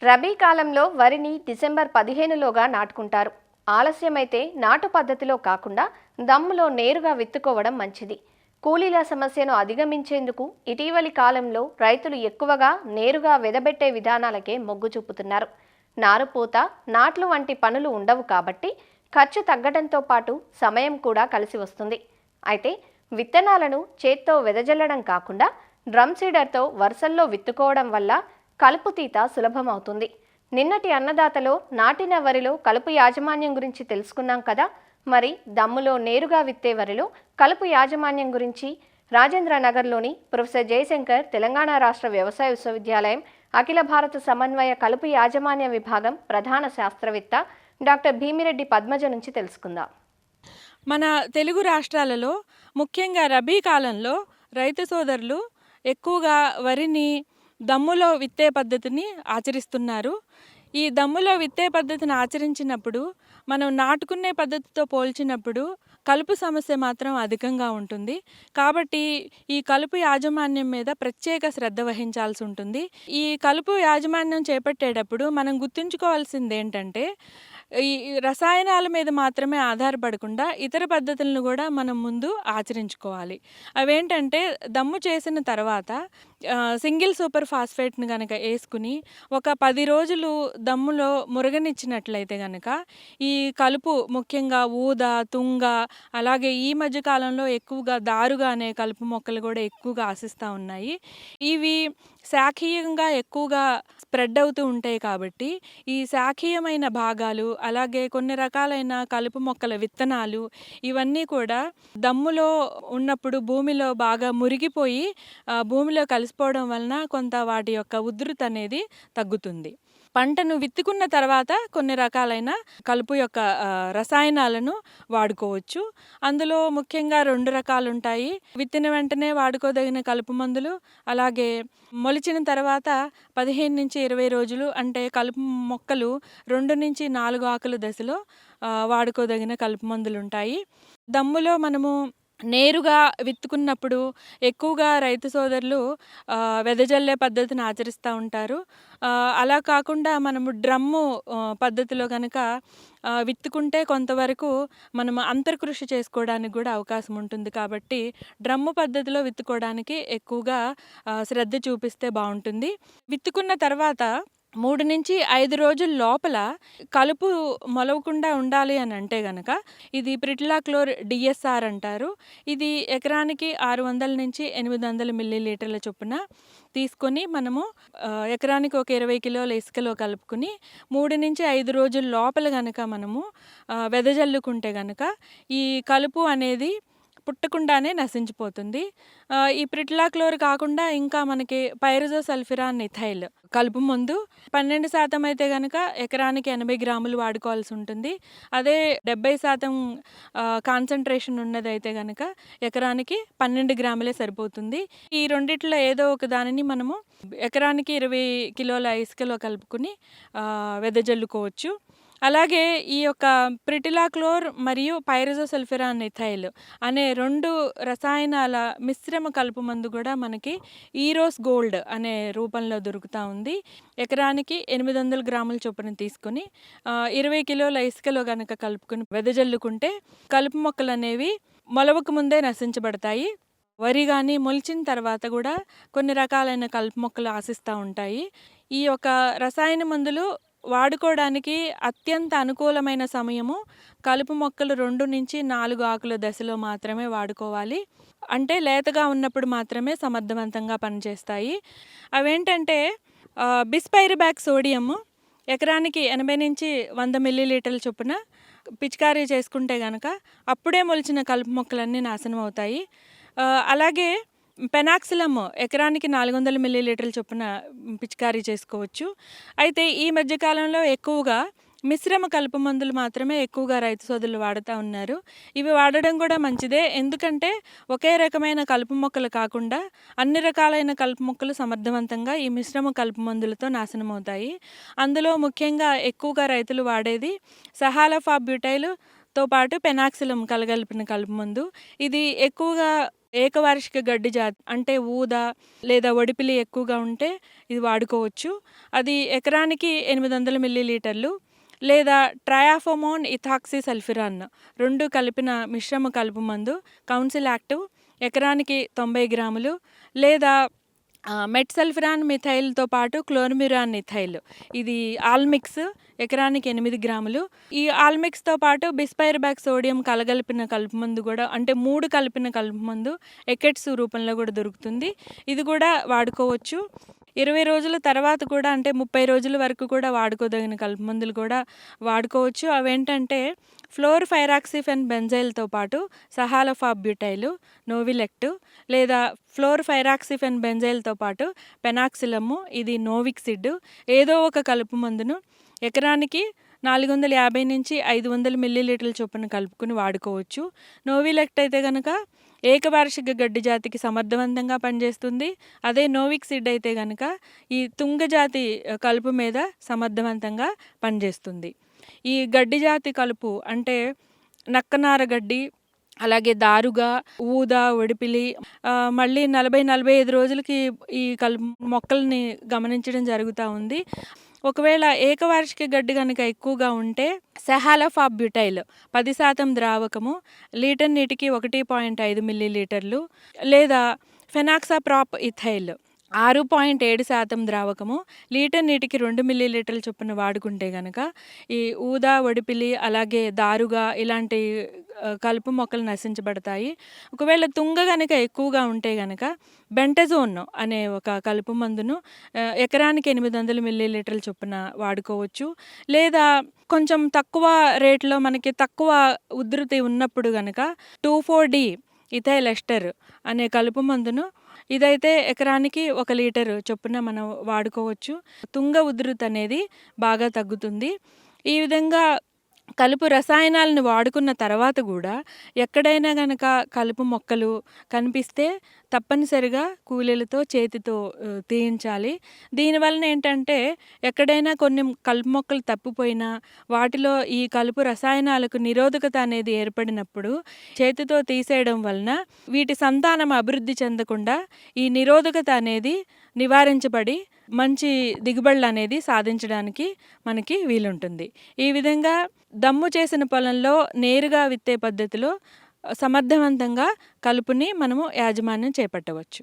రబీ కాలంలో వరిని డిసెంబర్ 15లోగా నాటుకుంటారు. ఆలస్యమైతే నాటు పద్ధతిలో కాకుండా దమ్ములో నేరుగా విత్తుకోవడం మంచిది. కూలీల సమస్యను అధిగమించేందుకు ఇటీవలి కాలంలో రైతులు ఎక్కువగా నేరుగా వెదబెట్టే విధానాలకే మొగ్గు చూపుతున్నారు. నారుపూత, నాట్లు వంటి పనులు ఉండవు కాబట్టి ఖర్చు తగ్గడంతో పాటు సమయం కూడా కలిసి వస్తుంది. అయితే విత్తనాలను చేత్తో వెదజల్లడం కాకుండా డ్రమ్ సీడర్తో వరుసల్లో విత్తుకోవడం వల్ల కలుపు తీత సులభమవుతుంది. నిన్నటి అన్నదాతలో నాటిన వరిలో కలుపు యాజమాన్యం గురించి తెలుసుకున్నాం కదా. మరి దమ్ములో నేరుగా విత్తే వరిలో కలుపు యాజమాన్యం గురించి రాజేంద్ర నగర్లోని ప్రొఫెసర్ జయశంకర్ తెలంగాణ రాష్ట్ర వ్యవసాయ విశ్వవిద్యాలయం అఖిల భారత సమన్వయ కలుపు యాజమాన్య విభాగం ప్రధాన శాస్త్రవేత్త డాక్టర్ భీమిరెడ్డి పద్మజ నుంచి తెలుసుకుందాం. మన తెలుగు రాష్ట్రాలలో ముఖ్యంగా రబీ కాలంలో రైతు సోదరులు ఎక్కువగా వరిని దమ్ములో విత్తే పద్ధతిని ఆచరిస్తున్నారు. ఈ దమ్ములో విత్తే పద్ధతిని ఆచరించినప్పుడు మనం నాటుకునే పద్ధతితో పోల్చినప్పుడు కలుపు సమస్య మాత్రం అధికంగా ఉంటుంది. కాబట్టి ఈ కలుపు యాజమాన్యం మీద ప్రత్యేక శ్రద్ధ వహించాల్సి ఉంటుంది. ఈ కలుపు యాజమాన్యం చేపట్టేటప్పుడు మనం గుర్తుంచుకోవాల్సింది ఏంటంటే, ఈ రసాయనాల మీద మాత్రమే ఆధారపడకుండా ఇతర పద్ధతులను కూడా మనం ముందు ఆచరించుకోవాలి. అవేంటంటే, దమ్ము చేసిన తర్వాత సింగిల్ సూపర్ ఫాస్ఫేట్‌ని గనక ఏసుకుని ఒక 10 రోజులు దమ్ములో మురగనిచ్చినట్లయితే గనక ఈ కలుపు ముఖ్యంగా ఊద, తుంగ, అలాగే ఈ మధ్య కాలంలో ఎక్కువగా దారుగా అనే కలుపు మొక్కలు కూడా ఎక్కువగా ఆశిస్తూ ఉన్నాయి. ఇవి శాఖీయంగా ఎక్కువగా స్ప్రెడ్ అవుతూ ఉంటాయి కాబట్టి ఈ శాఖీయమైన భాగాలు, అలాగే కొన్ని రకాలైన కలుపు మొక్కల విత్తనాలు ఇవన్నీ కూడా దమ్ములో ఉన్నప్పుడు భూమిలో బాగా మురిగిపోయి భూమిలో కలిసిపోవడం వలన కొంత వాటి యొక్క ఉధృతి అనేది తగ్గుతుంది. పంటను విత్తుకున్న తర్వాత కొన్ని రకాలైన కలుపు యొక్క రసాయనాలను వాడుకోవచ్చు. అందులో ముఖ్యంగా 2 రకాలుంటాయి. విత్తిన వెంటనే వాడుకోదగిన కలుపు మందులు, అలాగే మొలిచిన తర్వాత 15-20 రోజులు అంటే కలుపు మొక్కలు 2-4 ఆకుల దశలో వాడుకోదగిన కలుపు మందులుంటాయి. దమ్ములో మనము నేరుగా విత్తుకున్నప్పుడు ఎక్కువగా రైతు సోదరులు వెదజల్లే పద్ధతిని ఆచరిస్తూ ఉంటారు. అలా కాకుండా మనము డ్రమ్ము పద్ధతిలో గనక విత్తుకుంటే కొంతవరకు మనము అంతర్కృషి చేసుకోవడానికి కూడా అవకాశం ఉంటుంది. కాబట్టి డ్రమ్ము పద్ధతిలో విత్తుకోవడానికి ఎక్కువగా శ్రద్ధ చూపిస్తే బావుంటుంది. విత్తుకున్న తర్వాత 3-5 రోజుల లోపల కలుపు మొలవకుండా ఉండాలి అని అంటే గనక ఇది ప్రిటిలాక్లోర్ డిఎస్ఆర్ అంటారు. ఇది ఎకరానికి 600-800 మిల్లీలీటర్ల చొప్పున తీసుకొని మనము ఎకరానికి ఒక 20 కిలోల ఇసుకలో కలుపుకొని 3-5 రోజుల లోపల గనక మనము వెదజల్లుకుంటే గనక ఈ కలుపు అనేది పుట్టకుండానే నశించిపోతుంది. ఈ ప్రిటిలాక్లోర్ కాకుండా ఇంకా మనకి పైరజోసల్ఫిరాన్ ఇథైల్ కలుపు మందు 12% అయితే గనక ఎకరానికి 80 గ్రాములు వాడుకోవాల్సి ఉంటుంది. అదే 70% కాన్సంట్రేషన్ ఉన్నదైతే గనక ఎకరానికి 12 గ్రాములే సరిపోతుంది. ఈ రెండిట్లో ఏదో ఒక దానిని మనము ఎకరానికి 20 కిలోల ఇసుకలో కలుపుకొని వెదజల్లుకోవచ్చు. అలాగే ఈ యొక్క ప్రిటిలాక్లోర్ మరియు పైరజోసల్ఫిరాన్ ఇథైల్ అనే 2 రసాయనాల మిశ్రమ కలుపు మందు కూడా మనకి ఈరోస్ గోల్డ్ అనే రూపంలో దొరుకుతూ ఉంది. ఎకరానికి 800 గ్రాముల చొప్పున తీసుకొని 20 కిలోల ఇసుకలో గనక కలుపుకొని వెదజల్లుకుంటే కలుపు మొక్కలు అనేవి మొలవక ముందే నశించబడతాయి. వరి కానీ మొలిచిన తర్వాత కూడా కొన్ని రకాలైన కలుపు మొక్కలు ఆశిస్తూ ఉంటాయి. ఈ యొక్క రసాయన మందులు వాడుకోవడానికి అత్యంత అనుకూలమైన సమయము కలుపు మొక్కలు 2-4 ఆకుల దశలో మాత్రమే వాడుకోవాలి. అంటే లేతగా ఉన్నప్పుడు మాత్రమే సమర్థవంతంగా పనిచేస్తాయి. అవేంటంటే బిస్పైరిబాక్ సోడియం ఎకరానికి 80-100 మిల్లీలీటర్ల చొప్పున పిచికారీ చేసుకుంటే గనక అప్పుడే మొలిచిన కలుపు మొక్కలన్నీ నాశనం అవుతాయి. అలాగే పెనాక్సిలమ్ ఎకరానికి 400 మిల్లీలీటర్ల చొప్పున పిచికారీ చేసుకోవచ్చు. అయితే ఈ మధ్య కాలంలో ఎక్కువగా మిశ్రమ కలుపు మందులు మాత్రమే ఎక్కువగా రైతు సోదరులు వాడుతూ ఉన్నారు. ఇవి వాడడం కూడా మంచిదే. ఎందుకంటే ఒకే రకమైన కలుపు మొక్కలు కాకుండా అన్ని రకాలైన కలుపు మొక్కలు సమర్థవంతంగా ఈ మిశ్రమ కలుపు మందులతో నాశనం అవుతాయి. అందులో ముఖ్యంగా ఎక్కువగా రైతులు వాడేది సహాలఫా బ్యూటైల్ తో పాటు పెనాక్సిలమ్ కలగలిపిన కలుపు మందు. ఇది ఎక్కువగా ఏకవార్షిక గడ్డి జాతి అంటే ఊద లేదా ఒడిపిలి ఎక్కువగా ఉంటే ఇది వాడుకోవచ్చు. అది ఎకరానికి 800 మిల్లీలీటర్లు లేదా ట్రయాఫోమోన్ ఇథాక్సీ సల్ఫిరాన్ 2 కలిపిన మిశ్రమ కలుపు మందు కౌన్సిల్ యాక్టివ్ ఎకరానికి 90 గ్రాములు లేదా మెట్సల్ఫిరాన్ మిథైల్తో పాటు క్లోర్మిరాన్ ఇథైల్ ఇది ఆల్మిక్స్ ఎకరానికి 8 గ్రాములు. ఈ ఆల్మిక్స్తో పాటు బిస్పైర్బ్యాక్ సోడియం కలగలిపిన కలుపు మందు కూడా అంటే 3 కలిపిన కలుపు మందు ఎకెట్స్ రూపంలో కూడా దొరుకుతుంది. ఇది కూడా వాడుకోవచ్చు. 20 రోజుల తర్వాత కూడా అంటే 30 రోజుల వరకు కూడా వాడుకోదగిన కలుపు మందులు కూడా వాడుకోవచ్చు. అవేంటంటే ఫ్లోర్ఫైరాక్సిఫెన్ బెంజైల్తో పాటు సహాలఫాబ్యూటైల్, నోవిలెక్ట్ లేదా ఫ్లోర్ఫైరాక్సిఫెన్ బెంజైల్తో పాటు పెనాక్సిలము ఇది నోవిక్సిడ్ ఏదో ఒక కలుపు మందును ఎకరానికి 450 నుంచి 500 మిల్లీలీటర్ల చొప్పున కలుపుకుని వాడుకోవచ్చు. నోవిలెక్ట్ అయితే కనుక ఏకవార్షిక గడ్డి జాతికి సమర్థవంతంగా పనిచేస్తుంది. అదే నోవిక్సిడ్ అయితే కనుక ఈ తుంగజాతి కలుపు మీద సమర్థవంతంగా పనిచేస్తుంది. ఈ గడ్డి జాతి కలుపు అంటే నక్కనార గడ్డి, అలాగే దారుగా, ఊద, ఒడిపిలి మళ్ళీ 40-45 రోజులకి ఈ కలుపు మొక్కల్ని గమనించడం జరుగుతూ ఉంది. ఒకవేళ ఏకవార్షిక గడ్డి కనుక ఎక్కువగా ఉంటే సహాలఫాబ్యూటైల్ 10% ద్రావకము లీటర్ నీటికి 1.5 మిల్లీలీటర్లు లేదా ఫెనాక్సాప్రాప్ ఇథైల్ 6.7% ద్రావకము లీటర్ నీటికి 2 మిల్లీలీటర్ల చొప్పున వాడుకుంటే కనుక ఈ ఊదా, ఒడిపిలి అలాగే దారుగా ఇలాంటి కలుపు మొక్కలు నశించబడతాయి. ఒకవేళ తుంగ కనుక ఎక్కువగా ఉంటే కనుక బెంటజోన్ అనే ఒక కలుపు మందును ఎకరానికి 800 మిల్లీలీటర్ల చొప్పున వాడుకోవచ్చు. లేదా కొంచెం తక్కువ రేట్లో మనకి తక్కువ ఉధృతి ఉన్నప్పుడు కనుక 2,4-D ఇథైల్ ఎస్టర్ అనే కలుపు మందును ఇదైతే ఎకరానికి 1 లీటర్ చొప్పున మనం వాడుకోవచ్చు. తుంగ ఉధృతి అనేది బాగా తగ్గుతుంది. ఈ విధంగా కలుపు రసాయనాలను వాడుకున్న తర్వాత కూడా ఎక్కడైనా గనక కలుపు మొక్కలు కనిపిస్తే తప్పనిసరిగా కూలీలతో చేతితో తీయించాలి. దీనివలన ఏంటంటే ఎక్కడైనా కొన్ని కలుపు మొక్కలు తప్పిపోయినా వాటిలో ఈ కలుపు రసాయనాలకు నిరోధకత అనేది ఏర్పడినప్పుడు చేతితో తీసేయడం వలన వీటి సంతానం అభివృద్ధి చెందకుండా ఈ నిరోధకత అనేది నివారించబడి మంచి దిగుబడులు అనేది సాధించడానికి మనకి వీలుంటుంది. ఈ విధంగా దమ్ము చేసిన పొలంలో నేరుగా విత్తే పద్ధతిలో సమర్థవంతంగా కలుపుని మనము యాజమాన్యం చేపట్టవచ్చు.